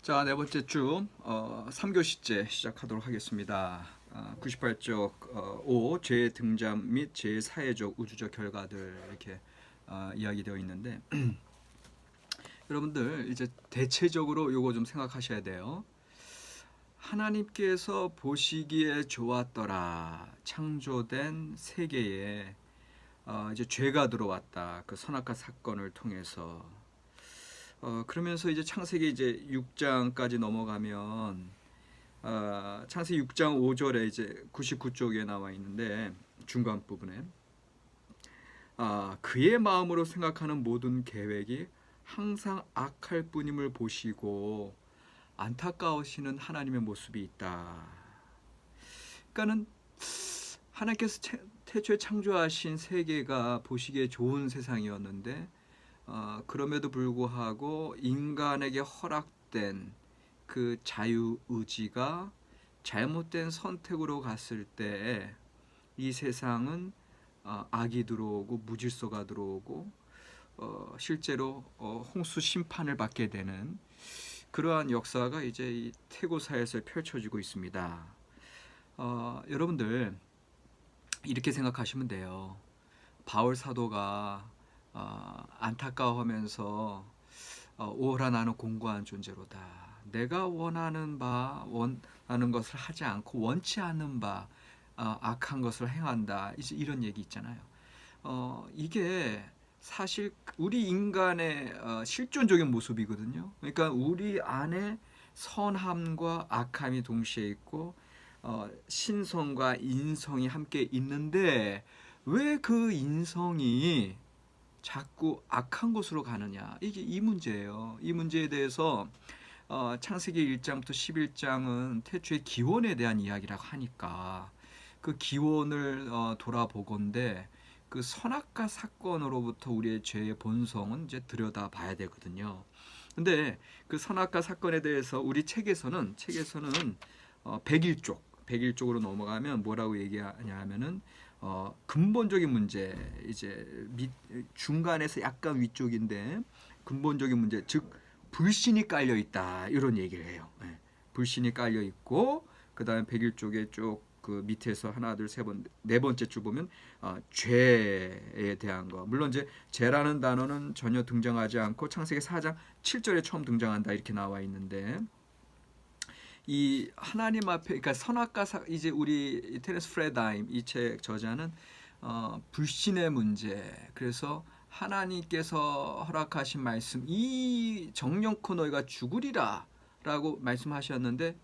자, 네 번째 주 3교시째 시작하도록 하겠습니다. 98쪽 5 죄의 등장 및 죄의 사회적 우주적 결과들 이렇게 이야기되어 있는데 여러분들 이제 대체적으로 요거 좀 생각하셔야 돼요. 하나님께서 보시기에 좋았더라 창조된 세계에 이제 죄가 들어왔다. 그 선악과 사건을 통해서 그러면서 이제 창세기 이제 6장까지 넘어가면 창세기 6장 5절에 이제 99쪽에 나와 있는데 중간 부분에 그의 마음으로 생각하는 모든 계획이 항상 악할 뿐임을 보시고 안타까우시는 하나님의 모습이 있다. 그러니까는 하나님께서 태초에 창조하신 세계가 보시기에 좋은 세상이었는데 그럼에도 불구하고 인간에게 허락된 그 자유의지가 잘못된 선택으로 갔을 때 이 세상은 악이 들어오고 무질서가 들어오고 실제로 홍수 심판을 받게 되는 그러한 역사가 이제 이 태고사에서 펼쳐지고 있습니다. 여러분들 이렇게 생각하시면 돼요. 바울 사도가 안타까워하면서 오호라 나는 공고한 존재로다. 내가 원하는 것을 하지 않고 원치 않는 바 악한 것을 행한다. 이제 이런 얘기 있잖아요. 이게 사실 우리 인간의 실존적인 모습이거든요. 그러니까 우리 안에 선함과 악함이 동시에 있고 신성과 인성이 함께 있는데 왜 그 인성이 자꾸 악한 곳으로 가느냐, 이게 이 문제예요. 이 문제에 대해서 창세기 1장부터 11장은 태초의 기원에 대한 이야기라고 하니까 그 기원을 돌아보건대 그 선악과 사건으로부터 우리의 죄의 본성은 이제 들여다봐야 되거든요. 근데 그 선악과 사건에 대해서 우리 책에서는 101쪽으로 넘어가면 뭐라고 얘기하냐 하면은 근본적인 문제, 이제 중간에서 약간 위쪽인데 근본적인 문제, 즉 불신이 깔려 있다, 이런 얘기를 해요. 네. 불신이 깔려 있고 그다음에 101쪽에 쭉 그 밑에서 하나 둘 세 번 네 번째 줄 보면 죄에 대한 거. 물론 이제 죄라는 단어는 전혀 등장하지 않고 창세기 4장 7절에 처음 등장한다 이렇게 나와 있는데 이 하나님 앞에, 그러니까 선악과 이제 우리 테레스 프레다임 이 책 저자는 불신의 문제, 그래서 하나님께서 허락하신 말씀, 이 정령코 너희가 죽으리라라고 말씀하셨는데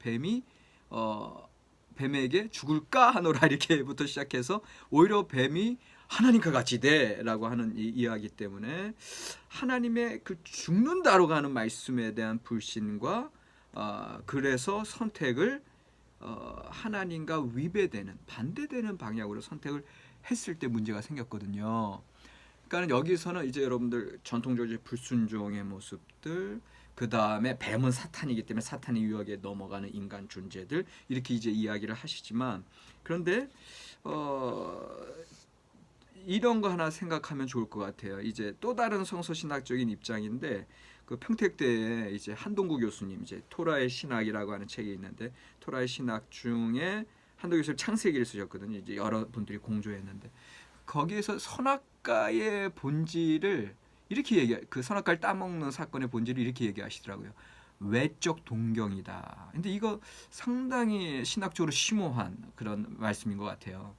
뱀에게 죽을까 하노라 이렇게부터 시작해서 오히려 뱀이 하나님과 같이 돼라고 하는 이 이야기 때문에 하나님의 그 죽는다로 가는 말씀에 대한 불신과 그래서 선택을 하나님과 위배되는 반대되는 방향으로 선택을 했을 때 문제가 생겼거든요. 그러니까 여기서는 이제 여러분들 전통적으로 불순종의 모습들, 그 다음에 뱀은 사탄이기 때문에 사탄의 유혹에 넘어가는 인간 존재들, 이렇게 이제 이야기를 하시지만, 그런데 이런 거 하나 생각하면 좋을 것 같아요. 이제 또 다른 성서신학적인 입장인데 그 평택대에 이제 한동구 교수님 이제 토라의 신학이라고 하는 책이 있는데 토라의 신학 중에 한동구 교수님 창세기를 쓰셨거든요. 이제 여러 분들이 공조했는데 거기에서 선악과의 본질을 이렇게 그 선악과를 따먹는 사건의 본질을 이렇게 얘기하시더라고요. 외적 동경이다. 근데 이거 상당히 신학적으로 심오한 그런 말씀인 것 같아요.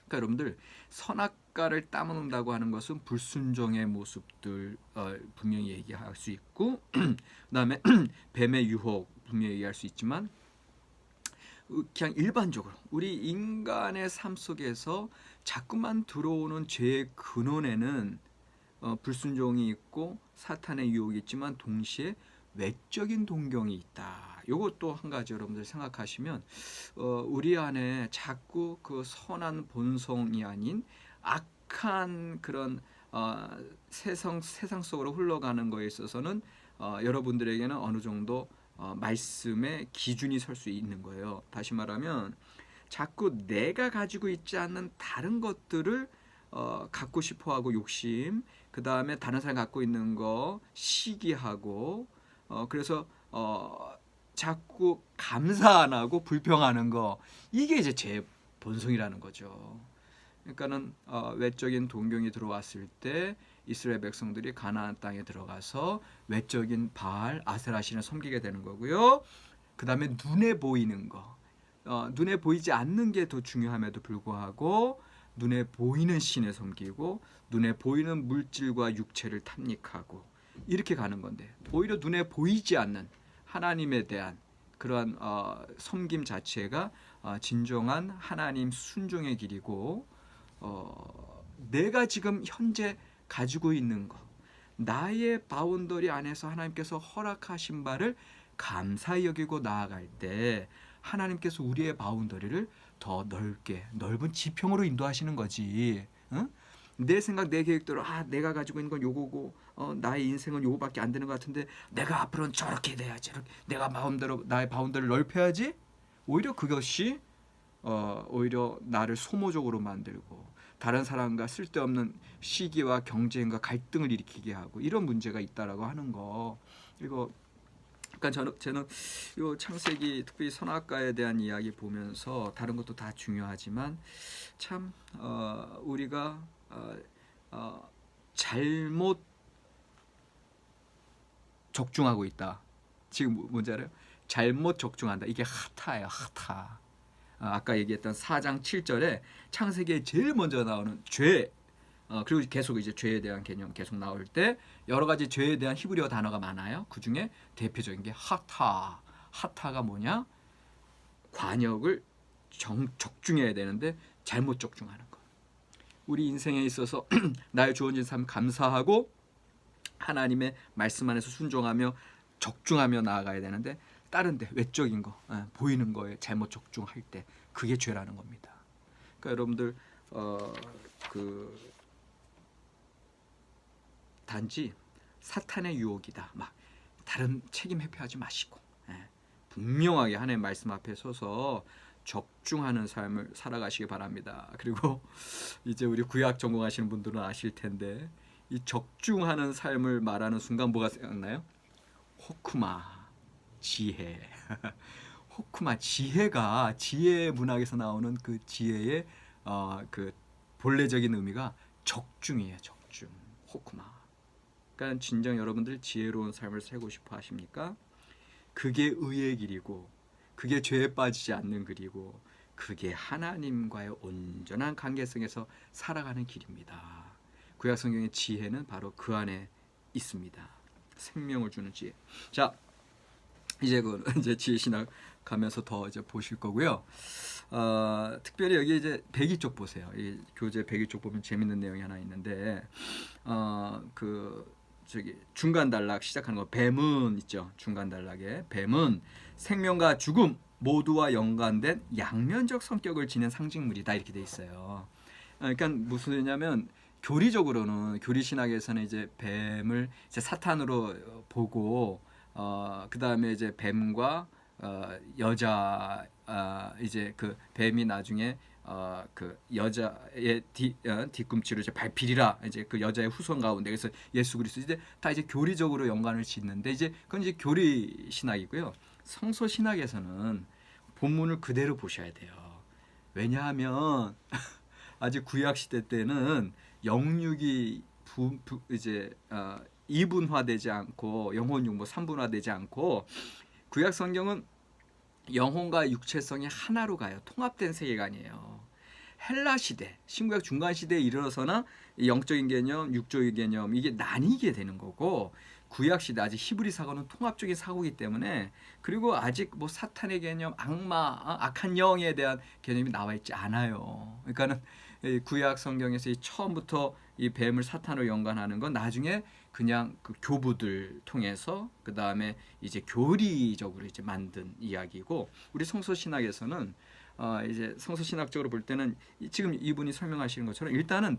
그러니까 여러분들 선악과를 따먹는다고 하는 것은 불순종의 모습들 분명히 얘기할 수 있고 그다음에 뱀의 유혹 분명히 얘기할 수 있지만 그냥 일반적으로 우리 인간의 삶 속에서 자꾸만 들어오는 죄의 근원에는 불순종이 있고 사탄의 유혹이 있지만 동시에 외적인 동경이 있다. 이것도 한 가지 여러분들 생각하시면 우리 안에 자꾸 그 선한 본성이 아닌 악한 그런 세상 속으로 흘러가는 거에 있어서는 여러분들에게는 어느 정도 말씀의 기준이 설 수 있는 거예요. 다시 말하면 자꾸 내가 가지고 있지 않는 다른 것들을 갖고 싶어하고 욕심, 그 다음에 다른 사람이 갖고 있는 거 시기하고 그래서 자꾸 감사 안 하고 불평하는 거, 이게 이제 제 본성이라는 거죠. 그러니까는 외적인 동경이 들어왔을 때 이스라엘 백성들이 가나안 땅에 들어가서 외적인 바알 아세라신을 섬기게 되는 거고요. 그 다음에 눈에 보이는 거, 눈에 보이지 않는 게 더 중요함에도 불구하고 눈에 보이는 신을 섬기고 눈에 보이는 물질과 육체를 탐닉하고 이렇게 가는 건데, 오히려 눈에 보이지 않는 하나님에 대한 그러한 섬김 자체가 진정한 하나님 순종의 길이고, 내가 지금 현재 가지고 있는 것, 나의 바운더리 안에서 하나님께서 허락하신 바를 감사히 여기고 나아갈 때 하나님께서 우리의 바운더리를 더 넓게, 넓은 지평으로 인도하시는 거지. 응? 내 생각, 내 계획대로 내가 가지고 있는 건 요거고 나의 인생은 요거밖에 안 되는 것 같은데 내가 앞으로는 저렇게 돼야지, 내가 마음대로 나의 바운더리를 넓혀야지. 오히려 그것이 오히려 나를 소모적으로 만들고 다른 사람과 쓸데없는 시기와 경쟁과 갈등을 일으키게 하고 이런 문제가 있다라고 하는 거. 이거 그러니까 저는 이 창세기 특별히 선악과에 대한 이야기 보면서 다른 것도 다 중요하지만 참 우리가 잘못 적중하고 있다. 지금 뭔지 알아요? 잘못 적중한다. 이게 하타예요, 하타. 아까 얘기했던 4장 7절에 창세기에 제일 먼저 나오는 죄, 그리고 계속 이제 죄에 대한 개념 계속 나올 때 여러 가지 죄에 대한 히브리어 단어가 많아요. 그 중에 대표적인 게 하타. 하타가 뭐냐? 관역을 적중해야 되는데 잘못 적중하는 거. 우리 인생에 있어서 나의 주어진 삶 감사하고 하나님의 말씀 안에서 순종하며 적중하며 나아가야 되는데 다른 데 외적인 거, 보이는 거에 잘못 적중할 때 그게 죄라는 겁니다. 그러니까 여러분들 단지 사탄의 유혹이다. 막 다른 책임 회피하지 마시고 분명하게 하나님의 말씀 앞에 서서 적중하는 삶을 살아가시기 바랍니다. 그리고 이제 우리 구약 전공하시는 분들은 아실 텐데 이 적중하는 삶을 말하는 순간 뭐가 생각나요? 호쿠마, 지혜. 호쿠마, 지혜가 지혜 문학에서 나오는 그 지혜의 그 본래적인 의미가 적중이에요. 적중. 호쿠마. 그러니까 진정 여러분들 지혜로운 삶을 살고 싶어 하십니까? 그게 의의 길이고 그게 죄에 빠지지 않는 길이고 그게 하나님과의 온전한 관계성에서 살아가는 길입니다. 구약 성경의 지혜는 바로 그 안에 있습니다. 생명을 주는 지혜. 자, 이제 지혜 신학 가면서 더 이제 보실 거고요. 특별히 여기 이제 102쪽 보세요. 이 교재 102쪽 보면 재밌는 내용이 하나 있는데, 중간 단락 시작하는 거, 뱀은 있죠. 중간 단락에 뱀은 생명과 죽음 모두와 연관된 양면적 성격을 지닌 상징물이다 이렇게 돼 있어요. 그러니까 무슨 얘기냐면 교리적으로는 교리 신학에서는 이제 뱀을 이제 사탄으로 보고 그 다음에 이제 뱀과 여자 이제 그 뱀이 나중에 그 여자의 뒤꿈치로 이제 밟히리라 이제 그 여자의 후손 가운데 그래서 예수 그리스도 이제 다 이제 교리적으로 연관을 짓는데 이제 그건 이제 교리 신학이고요. 성서 신학에서는 본문을 그대로 보셔야 돼요. 왜냐하면 아직 구약 시대 때는 영육이 이제 이분화되지 않고 영혼 육모 3분화되지 않고 구약 성경은 영혼과 육체성이 하나로 가요. 통합된 세계관이에요. 헬라 시대, 신구약 중간 시대에 이르러서나 영적인 개념, 육적인 개념 이게 나뉘게 되는 거고 구약 시대 아직 히브리 사고는 통합적인 사고이기 때문에 그리고 아직 뭐 사탄의 개념, 악마, 악한 영에 대한 개념이 나와 있지 않아요. 그러니까는 구약 성경에서 처음부터 이 뱀을 사탄으로 연관하는 건 나중에 그냥 그 교부들 통해서 그 다음에 이제 교리적으로 이제 만든 이야기고 우리 성서 신학에서는 이제 성서 신학적으로 볼 때는 지금 이분이 설명하시는 것처럼 일단은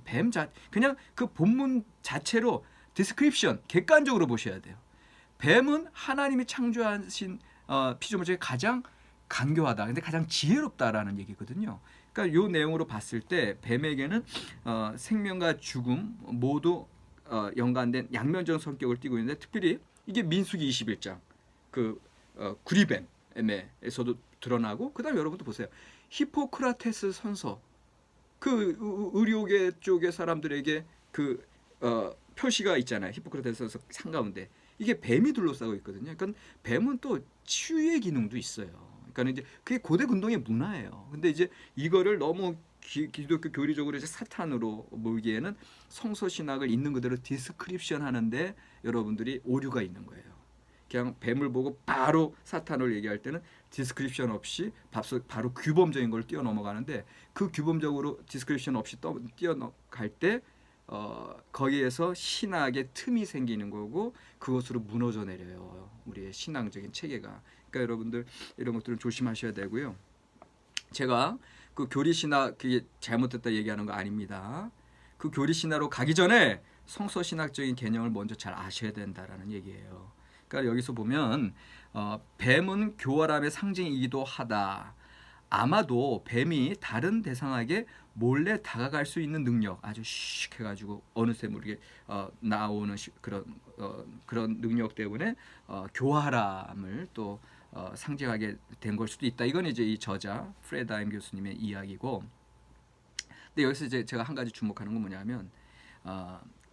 그냥 그 본문 자체로 디스크립션 객관적으로 보셔야 돼요. 뱀은 하나님이 창조하신 피조물 중에 가장 간교하다. 근데 가장 지혜롭다라는 얘기거든요. 그러니까 이 내용으로 봤을 때 뱀에게는 생명과 죽음 모두 연관된 양면적 성격을 띠고 있는데 특별히 이게 민수기 21장 그 구리뱀에서도 드러나고, 그다음에 여러분도 보세요. 히포크라테스 선서, 그 의료계 쪽의 사람들에게 그 표시가 있잖아요. 히포크라테스 선서 상가운데 이게 뱀이 둘러싸고 있거든요. 그러니까 뱀은 또 치유의 기능도 있어요. 그러니까 이제 그게 고대 근동의 문화예요. 근데 이제 이거를 너무 기독교 교리적으로 이제 사탄으로 몰기에는 성서 신학을 있는 그대로 디스크립션 하는데 여러분들이 오류가 있는 거예요. 그냥 뱀을 보고 바로 사탄을 얘기할 때는 디스크립션 없이 바로 규범적인 걸 뛰어넘어가는데, 그 규범적으로 디스크립션 없이 뛰어갈 때 거기에서 신학의 틈이 생기는 거고, 그것으로 무너져 내려요, 우리의 신앙적인 체계가. 그러니까 여러분들 이런 것들은 조심하셔야 되고요. 제가 그 교리신학 그게 잘못됐다 얘기하는 거 아닙니다. 그 교리신학으로 가기 전에 성서신학적인 개념을 먼저 잘 아셔야 된다라는 얘기예요. 그러니까 여기서 보면 뱀은 교활함의 상징이기도 하다. 아마도 뱀이 다른 대상에게 몰래 다가갈 수 있는 능력, 아주 슉 해가지고 어느새 모르게 나오는 그런 능력 때문에 교활함을 또 상징하게 된 걸 수도 있다. 이건 이제 이 저자 프레다임 교수님의 이야기고, 근데 여기서 이제 제가 한 가지 주목하는 건 뭐냐면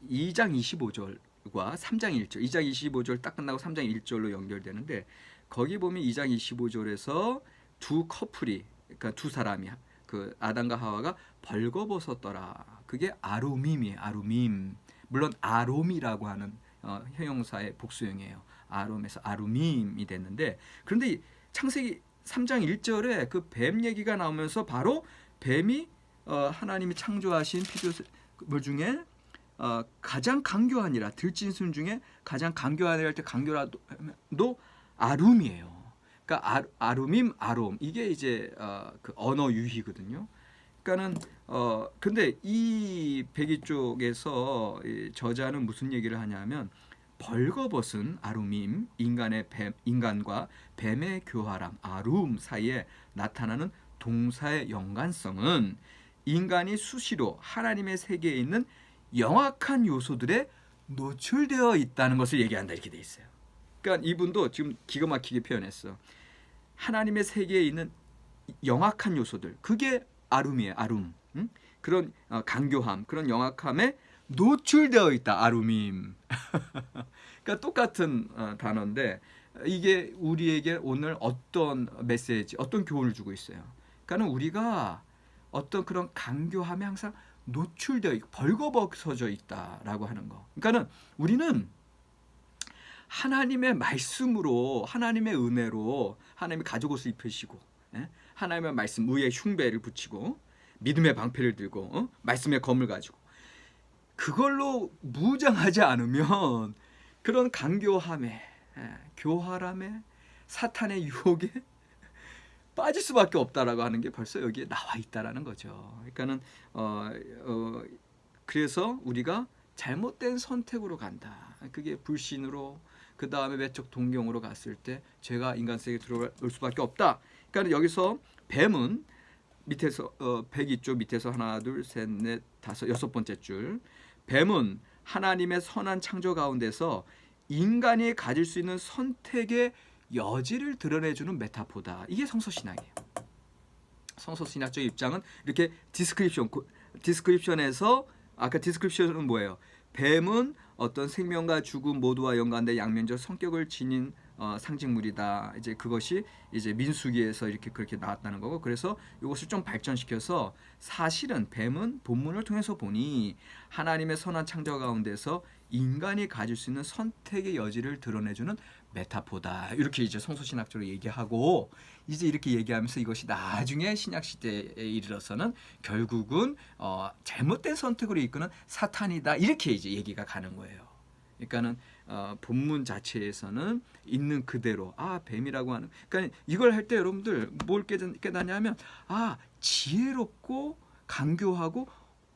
2장 25절과 3장 1절, 2장 25절 딱 끝나고 3장 1절로 연결되는데, 거기 보면 2장 25절에서 두 커플이, 그러니까 두 사람이, 그 아담과 하와가 벌거벗었더라. 그게 아루밈이에요. 아루밈. 물론 아롬이라고 하는 형용사의 복수형이에요. 아롬에서 아루밈이 됐는데, 그런데 창세기 3장 1절에 그 뱀 얘기가 나오면서 바로 뱀이 하나님이 창조하신 피조물 중에 가장 강교하니라, 들짐승 중에 가장 강교하니라 할 때 강교라도 아룸이에요. 그러니까 아룸임, 아롬, 이게 이제 그 언어 유희거든요. 그러니까는 근데 이 백이 쪽에서 이 저자는 무슨 얘기를 하냐면, 벌거벗은 아룸임, 인간과 뱀의 교활함 아룸 사이에 나타나는 동사의 연관성은 인간이 수시로 하나님의 세계에 있는 영악한 요소들에 노출되어 있다는 것을 얘기한다, 이렇게 돼 있어요. 그러니까 이분도 지금 기가 막히게 표현했어. 하나님의 세계에 있는 영악한 요소들, 그게 아룸이에요. 아룸. 응? 그런 강교함, 그런 영악함에 노출되어 있다. 아룸임. 그러니까 똑같은 단어인데 이게 우리에게 오늘 어떤 메시지, 어떤 교훈을 주고 있어요. 그러니까 우리가 어떤 그런 강교함에 항상 노출되어 있고 벌거벗어져 있다라고 하는 거. 그러니까는 우리는 하나님의 말씀으로, 하나님의 은혜로 하나님이 가죽옷을 입히시고, 하나님의 말씀 위에 흉배를 붙이고 믿음의 방패를 들고 말씀의 검을 가지고, 그걸로 무장하지 않으면 그런 강교함에, 교활함에, 사탄의 유혹에 빠질 수밖에 없다라고 하는 게 벌써 여기에 나와 있다라는 거죠. 그러니까는 그래서 우리가 잘못된 선택으로 간다. 그게 불신으로, 그 다음에 외적 동경으로 갔을 때 죄가 인간 세계에 들어올 수밖에 없다. 그러니까 여기서 뱀은 밑에서 102쪽 밑에서 하나, 둘, 셋, 넷, 다섯, 여섯 번째 줄, 뱀은 하나님의 선한 창조 가운데서 인간이 가질 수 있는 선택의 여지를 드러내주는 메타포다. 이게 성서신학이에요. 성서신학적 입장은 이렇게 디스크립션에서, 아까 디스크립션은 뭐예요? 뱀은 어떤 생명과 죽음 모두와 연관된 양면적 성격을 지닌 상징물이다. 이제 그것이 이제 민수기에서 이렇게 그렇게 나왔다는 거고, 그래서 이것을 좀 발전시켜서 사실은 뱀은 본문을 통해서 보니 하나님의 선한 창조 가운데서 인간이 가질 수 있는 선택의 여지를 드러내주는 메타포다. 이렇게 이제 성서신학적으로 얘기하고, 이제 이렇게 얘기하면서 이것이 나중에 신약 시대에 이르러서는 결국은 잘못된 선택으로 이끄는 사탄이다. 이렇게 이제 얘기가 가는 거예요. 그러니까는 본문 자체에서는 있는 그대로 뱀이라고 하는, 그러니까 이걸 할 때 여러분들 뭘 깨닫냐면 지혜롭고 강교하고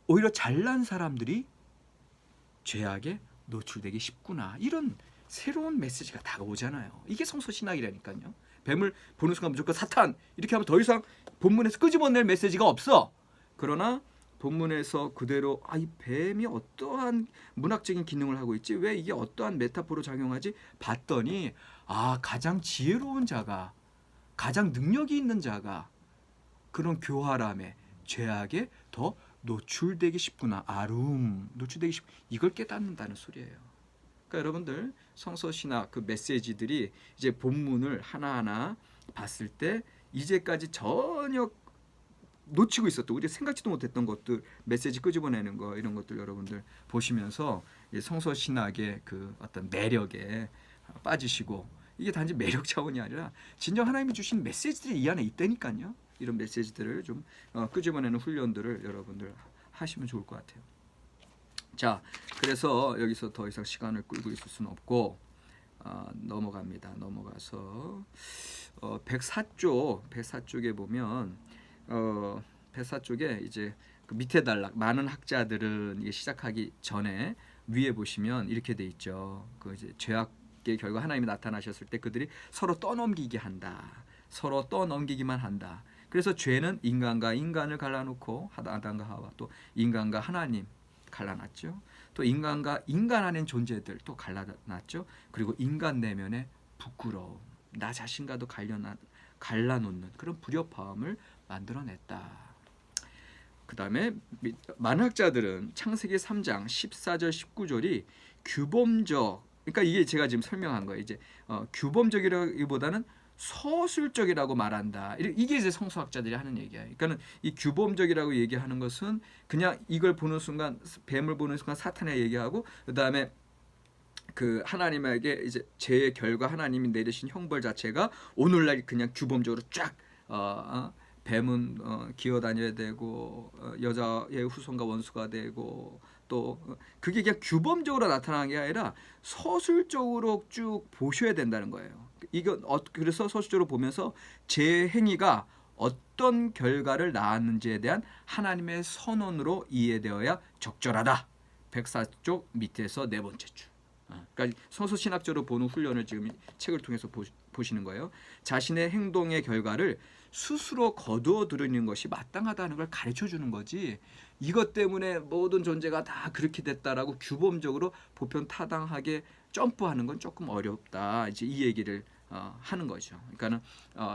오히려 잘난 사람들이 죄악에 노출되기 쉽구나, 이런 새로운 메시지가 다가오잖아요. 이게 성서신학이라니까요. 뱀을 보는 순간 무조건 사탄 이렇게 하면 더 이상 본문에서 끄집어낼 메시지가 없어. 그러나 본문에서 그대로 이 뱀이 어떠한 문학적인 기능을 하고 있지? 왜 이게 어떠한 메타포로 작용하지? 봤더니 가장 지혜로운 자가, 가장 능력이 있는 자가 그런 교활함에, 죄악에 더 노출되기 쉽구나. 노출되기 쉽. 이걸 깨닫는다는 소리예요. 그러니까 여러분들 성서신학 그 메시지들이 이제 본문을 하나하나 봤을 때 이제까지 전혀 놓치고 있었던, 우리가 생각지도 못했던 것들, 메시지 끄집어내는 거, 이런 것들 여러분들 보시면서 성서신학의 그 어떤 매력에 빠지시고, 이게 단지 매력 차원이 아니라 진정 하나님이 주신 메시지들이 이 안에 있다니까요. 이런 메시지들을 좀 끄집어내는 훈련들을 여러분들 하시면 좋을 것 같아요. 자, 그래서 여기서 더 이상 시간을 끌고 있을 수는 없고 넘어갑니다. 넘어가서 104쪽에 보면 104쪽에 이제 그 밑에 단락, 많은 학자들은 이게 시작하기 전에 위에 보시면 이렇게 돼 있죠. 그 이제 죄악의 결과 하나님이 나타나셨을 때 그들이 서로 떠넘기게 한다. 서로 떠넘기기만 한다. 그래서 죄는 인간과 인간을 갈라놓고, 아담과 하와, 또 인간과 하나님 갈라놨죠. 또 인간과 인간 안에 존재들 또 갈라놨죠. 그리고 인간 내면의 부끄러움, 나 자신과도 갈라놓는 그런 불협화음을 만들어냈다. 그 다음에 많은 학자들은 창세기 3장 14절 19절이 규범적, 그러니까 이게 제가 지금 설명한 거예요. 이제 규범적이라기보다는 서술적이라고 말한다. 이게 이제 성서학자들이 하는 얘기예요. 그러니까는 이 규범적이라고 얘기하는 것은 그냥 이걸 보는 순간, 뱀을 보는 순간 사탄에 얘기하고, 그 다음에 그 하나님에게 이제 죄의 결과 하나님이 내리신 형벌 자체가 오늘날 그냥 규범적으로 쫙 뱀은 기어다녀야 되고 여자의 후손과 원수가 되고, 또 그게 그냥 규범적으로 나타나는 게 아니라 서술적으로 쭉 보셔야 된다는 거예요. 그래서 서술적으로 보면서 제 행위가 어떤 결과를 낳았는지에 대한 하나님의 선언으로 이해되어야 적절하다. 104쪽 밑에서 네 번째 줄. 그러니까 성서신학적으로 보는 훈련을 지금 책을 통해서 보시는 거예요. 자신의 행동의 결과를 스스로 거두어 들이는 것이 마땅하다는 걸 가르쳐 주는 거지, 이것 때문에 모든 존재가 다 그렇게 됐다라고 규범적으로 보편타당하게 점프하는 건 조금 어렵다. 이제 이 얘기를 하는 거죠. 그러니까는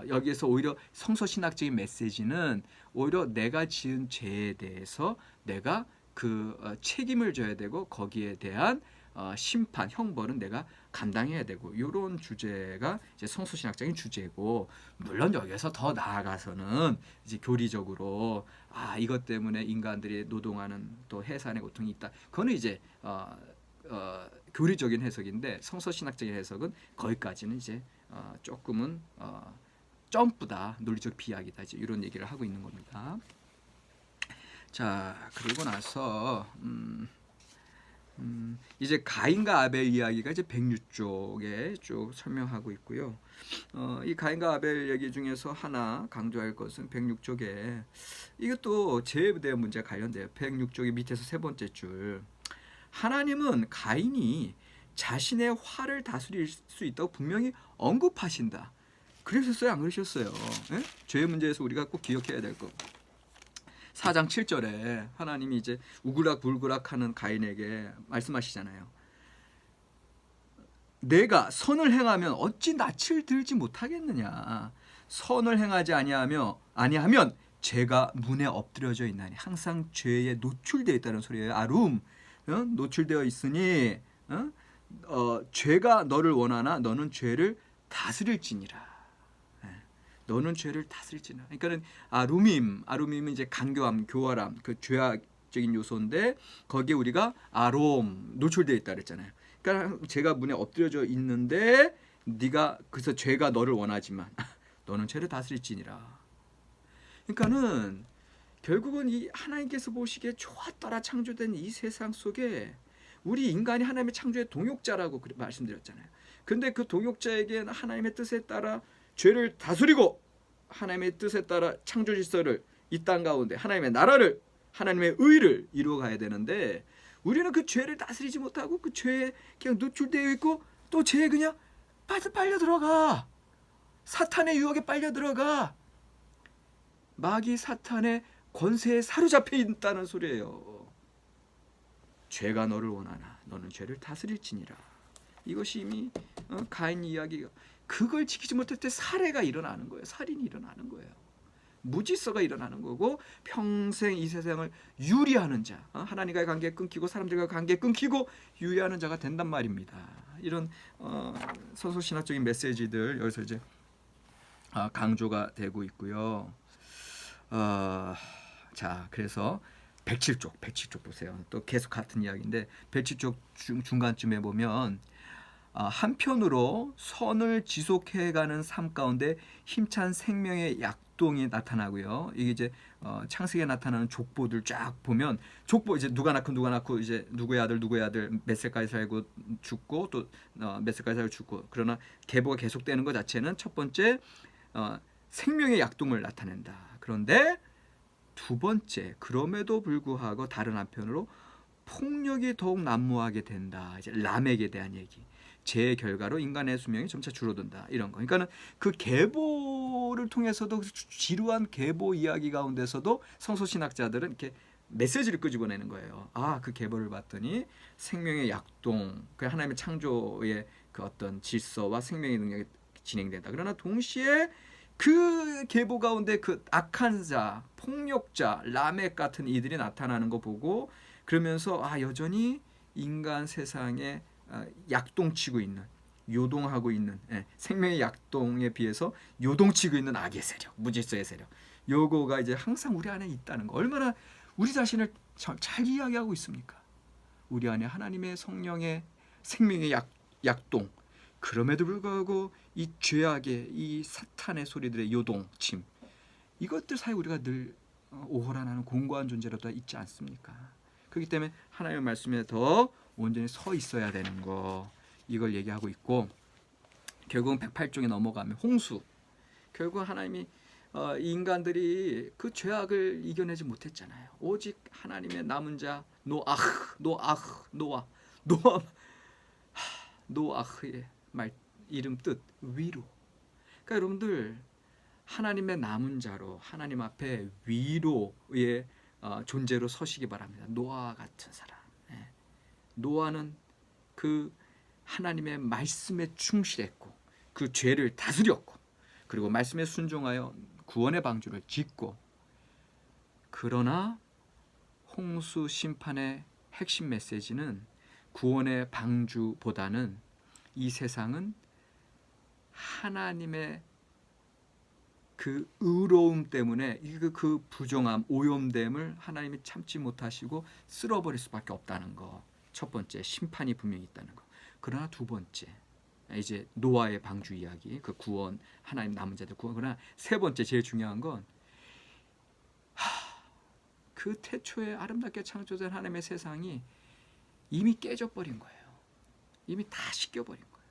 여기에서 오히려 성서신학적인 메시지는 오히려 내가 지은 죄에 대해서 내가 그 책임을 져야 되고, 거기에 대한 심판, 형벌은 내가 감당해야 되고, 이런 주제가 이제 성서신학적인 주제고, 물론 여기서 더 나아가서는 이제 교리적으로 이것 때문에 인간들이 노동하는 또 해산의 고통이 있다. 그거는 이제 교리적인 해석인데, 성서신학적인 해석은 거기까지는 이제 조금은 점프다, 논리적 비약이다, 이제 이런 얘기를 하고 있는 겁니다. 자, 그리고 나서 이제 가인과 아벨 이야기가 이제 106쪽에 쭉 설명하고 있고요. 이 가인과 아벨 얘기 중에서 하나 강조할 것은 106쪽에 이것도 죄에 대한 문제와 관련돼요. 106쪽의 밑에서 세 번째 줄. 하나님은 가인이 자신의 화를 다스릴 수 있다고 분명히 언급하신다. 그러셨어요? 안 그러셨어요? 예? 죄의 문제에서 우리가 꼭 기억해야 될 거. 4장 7절에 하나님이 이제 우그락불그락하는 가인에게 말씀하시잖아요. 내가 선을 행하면 어찌 낯을 들지 못하겠느냐. 선을 행하지 아니하면 죄가 문에 엎드려져 있나니. 항상 죄에 노출되어 있다는 소리예요. 노출되어 있으니 죄가 너를 원하나 너는 죄를 다스릴지니라. 너는 죄를 다스릴지나. 그러니까는 아룸임은 이제 간교함, 교활함, 그 죄악적인 요소인데, 거기에 우리가 노출되어 있다 그랬잖아요. 그러니까 죄가 문에 엎드려져 있는데 네가 그래서 죄가 너를 원하지만 너는 죄를 다스릴지니라. 그러니까는 결국은 이 하나님께서 보시기에 좋았더라 창조된 이 세상 속에 우리 인간이 하나님의 창조의 동역자라고 말씀드렸잖아요. 근데 그 동역자에게는 하나님의 뜻에 따라 죄를 다스리고, 하나님의 뜻에 따라 창조 질서를 이 땅 가운데 하나님의 나라를, 하나님의 의를 이루어가야 되는데, 우리는 그 죄를 다스리지 못하고 그 죄에 그냥 노출되어 있고, 또 죄에 그냥 빨려 들어가. 사탄의 유혹에 빨려 들어가. 마귀 사탄의 권세에 사로잡혀 있다는 소리예요. 죄가 너를 원하나 너는 죄를 다스릴지니라. 이것이 이미 가인 이야기가, 그걸 지키지 못할 때 살해가 일어나는 거예요. 살인이 일어나는 거예요. 무질서가 일어나는 거고, 평생 이 세상을 유리하는 자, 하나님과의 관계 끊기고 사람들과 관계 끊기고 유리하는 자가 된단 말입니다. 이런 선소신학적인 메시지들 여기서 이제 강조가 되고 있고요. 자, 그래서 107쪽 보세요. 또 계속 같은 이야기인데 107쪽 중간쯤에 보면 한편으로 선을 지속해가는 삶 가운데 힘찬 생명의 약동이 나타나고요. 이게 이제 창세기에 나타나는 족보들 쫙 보면, 족보 이제 누가 낳고 이제 누구의 아들 몇 살까지 살고 죽고 또 몇 살까지 살고 죽고, 그러나 계보가 계속되는 것 자체는 첫 번째 생명의 약동을 나타낸다. 그런데 두 번째, 그럼에도 불구하고 다른 한편으로 폭력이 더욱 난무하게 된다. 이제 라멕에 대한 얘기. 제 결과로 인간의 수명이 점차 줄어든다. 이런 거. 그러니까는 그 계보를 통해서도, 지루한 계보 이야기 가운데서도 성소신학자들은 이렇게 메시지를 끄집어내는 거예요. 그 계보를 봤더니 생명의 약동, 그 하나님의 창조의 그 어떤 질서와 생명의 능력이 진행된다. 그러나 동시에 그 계보 가운데 그 악한 자, 폭력자, 라멕 같은 이들이 나타나는 거 보고, 그러면서 여전히 인간 세상에 약동치고 있는, 요동하고 있는, 생명의 약동에 비해서 요동치고 있는 악의 세력, 무질서의 세력, 요거가 이제 항상 우리 안에 있다는 거. 얼마나 우리 자신을 잘 이야기하고 있습니까? 우리 안에 하나님의 성령의 생명의 약동, 그럼에도 불구하고 이 죄악의, 이 사탄의 소리들의 요동침, 이것들 사이 우리가 늘 오호란하는 공고한 존재로 다 있지 않습니까? 그렇기 때문에 하나님의 말씀에 더 온전히 서 있어야 되는 거, 이걸 얘기하고 있고, 결국은 108쪽에 넘어가면 홍수, 결국 하나님이 인간들이 그 죄악을 이겨내지 못했잖아요. 오직 하나님의 남은 자 노아흐의 말, 이름 뜻 위로. 그러니까 여러분들, 하나님의 남은 자로 하나님 앞에 위로의 존재로 서시기 바랍니다. 노아 같은 사람. 노아는 그 하나님의 말씀에 충실했고 그 죄를 다스렸고, 그리고 말씀에 순종하여 구원의 방주를 짓고, 그러나 홍수 심판의 핵심 메시지는 구원의 방주보다는 이 세상은 하나님의 그 의로움 때문에 그 부정함, 오염됨을 하나님이 참지 못하시고 쓸어버릴 수밖에 없다는 거. 첫 번째, 심판이 분명히 있다는 거. 그러나 두 번째, 이제 노아의 방주 이야기, 그 구원, 하나님 남은 자들 구원. 그러나 세 번째, 제일 중요한 건 그 태초에 아름답게 창조된 하나님의 세상이 이미 깨져버린 거예요. 이미 다 씻겨버린 거예요.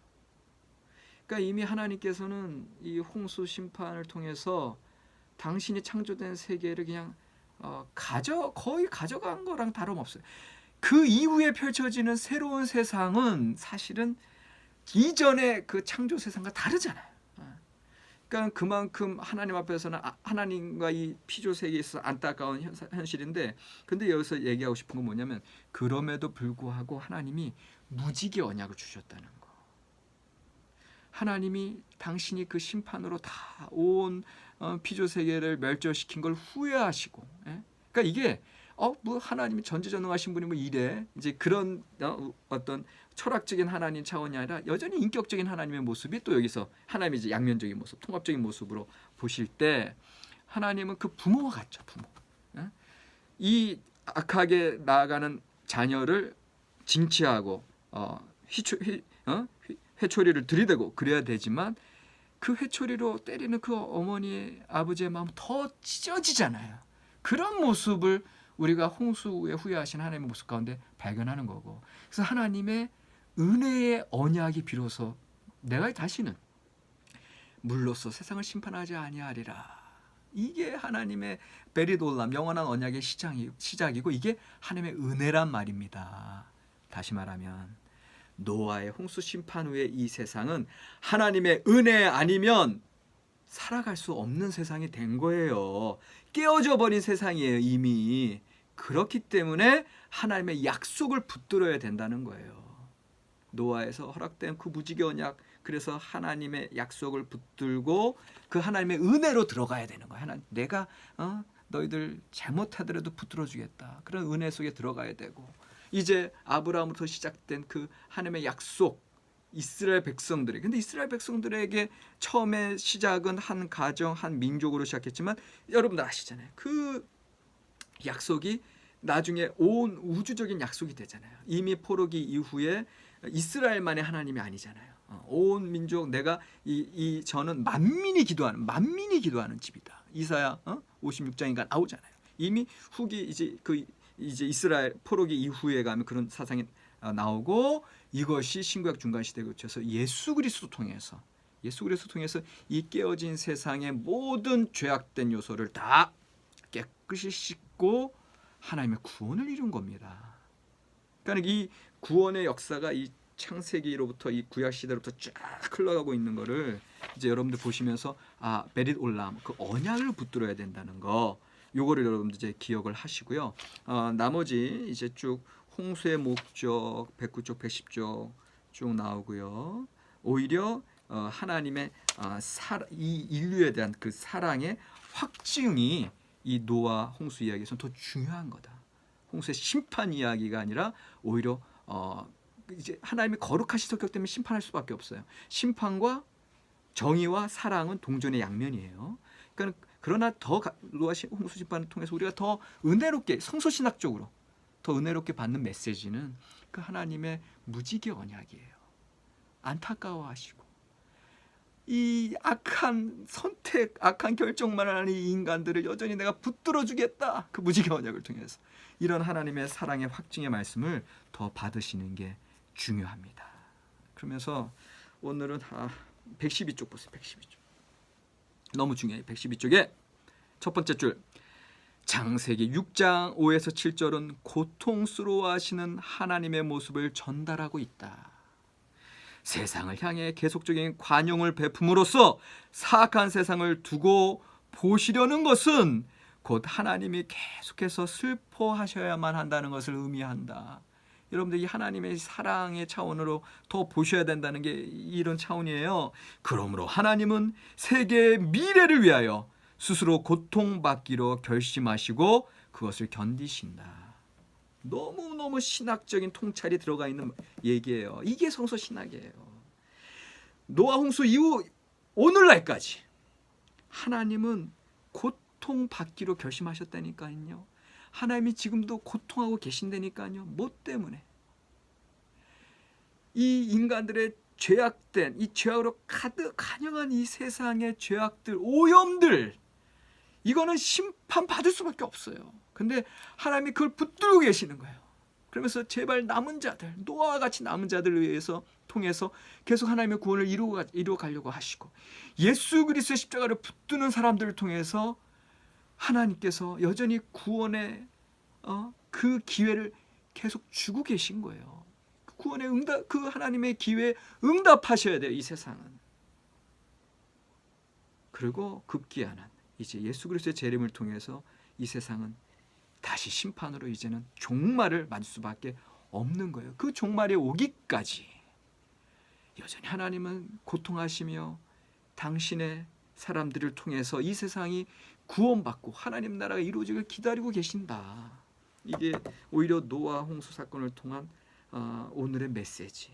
그러니까 이미 하나님께서는 이 홍수 심판을 통해서 당신이 창조된 세계를 그냥 거의 가져간 거랑 다름없어요. 그 이후에 펼쳐지는 새로운 세상은 사실은 이전의 그 창조 세상과 다르잖아요. 그러니까 그만큼 하나님 앞에서는 하나님과 이 피조 세계에 있어서 안타까운 현실인데, 근데 여기서 얘기하고 싶은 건 뭐냐면, 그럼에도 불구하고 하나님이 무지개 언약을 주셨다는 거. 하나님이 당신이 그 심판으로 다 온 피조 세계를 멸절시킨 걸 후회하시고, 그러니까 이게 뭐 하나님이 전지전능하신 분이 뭐 이래, 이제 그런 어떤 철학적인 하나님 차원이 아니라 여전히 인격적인 하나님의 모습이 또 여기서 하나님의 이제 양면적인 모습, 통합적인 모습으로 보실 때, 하나님은 그 부모와 같죠. 부모. 이 악하게 나아가는 자녀를 징치하고 회초리를 들이대고 그래야 되지만, 그 회초리로 때리는 그 어머니의, 아버지의 마음 더 찢어지잖아요. 그런 모습을 우리가 홍수에 후회하신 하나님의 모습 가운데 발견하는 거고, 그래서 하나님의 은혜의 언약이 비로소 내가 다시는 물로써 세상을 심판하지 아니하리라. 이게 하나님의 베리돌람, 영원한 언약의 시작이고, 이게 하나님의 은혜란 말입니다. 다시 말하면 노아의 홍수 심판 후에 이 세상은 하나님의 은혜 아니면 살아갈 수 없는 세상이 된 거예요. 깨어져 버린 세상이에요, 이미. 그렇기 때문에 하나님의 약속을 붙들어야 된다는 거예요. 노아에서 허락된 그 무지개 언약, 그래서 하나님의 약속을 붙들고 그 하나님의 은혜로 들어가야 되는 거야. 하나님, 내가 너희들 잘못하더라도 붙들어 주겠다. 그런 은혜 속에 들어가야 되고, 이제 아브라함부터 시작된 그 하나님의 약속, 이스라엘 백성들에게, 근데 이스라엘 백성들에게 처음에 시작은 한 가정, 한 민족으로 시작했지만 여러분들 아시잖아요. 그 약속이 나중에 온 우주적인 약속이 되잖아요. 이미 포로기 이후에 이스라엘만의 하나님이 아니잖아요. 온 민족, 내가 저는 만민이 기도하는 집이다. 이사야 56장인가 나오잖아요. 이미 후기 이제 이스라엘 포로기 이후에 가면 그런 사상이 나오고, 이것이 신구약 중간 시대에 거쳐서 예수 그리스도 통해서 이 깨어진 세상의 모든 죄악된 요소를 다 깨끗이 씻고 하나님의 구원을 이룬 겁니다. 그러니까 이 구원의 역사가 이 창세기로부터 이 구약 시대로부터 쫙 흘러가고 있는 거를 이제 여러분들 보시면서 베릿 올람, 그 언약을 붙들어야 된다는 거, 요거를 여러분들 이제 기억을 하시고요. 나머지 이제 쭉 홍수의 목적 109쪽 110쪽 쭉 나오고요. 오히려 하나님의 이 인류에 대한 그 사랑의 확증이 이 노아 홍수 이야기에서는 더 중요한 거다. 홍수의 심판 이야기가 아니라 오히려 이제 하나님이 거룩하신 성격 때문에 심판할 수밖에 없어요. 심판과 정의와 사랑은 동전의 양면이에요. 그러나 더 노아 홍수 심판을 통해서 우리가 더 은혜롭게, 성서신학적으로 더 은혜롭게 받는 메시지는 그 하나님의 무지개 언약이에요. 안타까워하시고 이 악한 선택, 악한 결정만 하는 이 인간들을 여전히 내가 붙들어 주겠다. 그 무지개 언약을 통해서 이런 하나님의 사랑의 확증의 말씀을 더 받으시는 게 중요합니다. 그러면서 오늘은 112쪽 보세요. 112쪽. 너무 중요해요. 112쪽에 첫 번째 줄, 창세기 6장 5에서 7절은 고통스러워하시는 하나님의 모습을 전달하고 있다. 세상을 향해 계속적인 관용을 베품으로써 사악한 세상을 두고 보시려는 것은 곧 하나님이 계속해서 슬퍼하셔야만 한다는 것을 의미한다. 여러분들 이 하나님의 사랑의 차원으로 더 보셔야 된다는 게 이런 차원이에요. 그러므로 하나님은 세계의 미래를 위하여 스스로 고통받기로 결심하시고 그것을 견디신다. 너무너무 신학적인 통찰이 들어가 있는 얘기예요. 이게 성서 신학이에요. 노아 홍수 이후 오늘날까지 하나님은 고통받기로 결심하셨다니까요. 하나님이 지금도 고통하고 계신다니까요. 뭐 때문에? 이 인간들의 죄악된, 이 죄악으로 가득 간영한 이 세상의 죄악들, 오염들, 이거는 심판받을 수밖에 없어요. 근데 하나님이 그걸 붙들고 계시는 거예요. 그러면서 제발 남은 자들, 노아와 같이 남은 자들을 위해서 통해서 계속 하나님의 구원을 이루어 가려고 하시고, 예수 그리스도의 십자가를 붙드는 사람들을 통해서 하나님께서 여전히 구원의 그 기회를 계속 주고 계신 거예요. 구원의 응답, 그 하나님의 기회에 응답하셔야 돼요. 이 세상은. 그리고 급기야는 이제 예수 그리스도의 재림을 통해서 이 세상은 다시 심판으로 이제는 종말을 맞을 수밖에 없는 거예요. 그 종말이 오기까지 여전히 하나님은 고통하시며 당신의 사람들을 통해서 이 세상이 구원받고 하나님 나라가 이루어지길 기다리고 계신다. 이게 오히려 노아 홍수 사건을 통한 오늘의 메시지.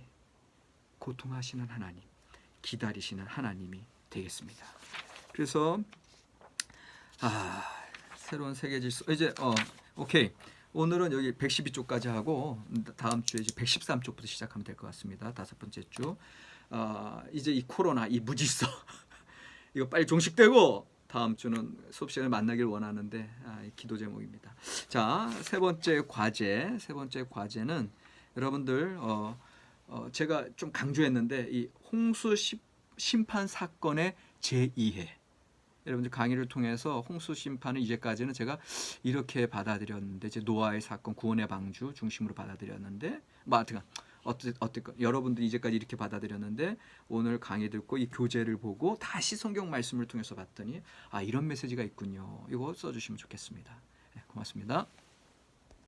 고통하시는 하나님, 기다리시는 하나님이 되겠습니다. 그래서 새로운 세계 질서, 이제 오케이. 오늘은 여기 112쪽까지 하고 다음 주에 이제 113쪽부터 시작하면 될 것 같습니다. 다섯 번째 주. 이제 이 코로나, 이 무질서 이거 빨리 종식되고 다음 주는 수업 시간에 만나길 원하는데 기도 제목입니다. 자, 세 번째 과제는 여러분들 제가 좀 강조했는데 이 홍수 심판 사건의 제2회. 여러분들 강의를 통해서 홍수 심판은 이제까지는 제가 이렇게 받아들였는데, 이제 노아의 사건, 구원의 방주 중심으로 받아들였는데, 하여튼 어떨까? 여러분들 이제까지 이렇게 받아들였는데 오늘 강의 듣고 이 교재를 보고 다시 성경 말씀을 통해서 봤더니 아 이런 메시지가 있군요. 이거 써주시면 좋겠습니다. 네, 고맙습니다.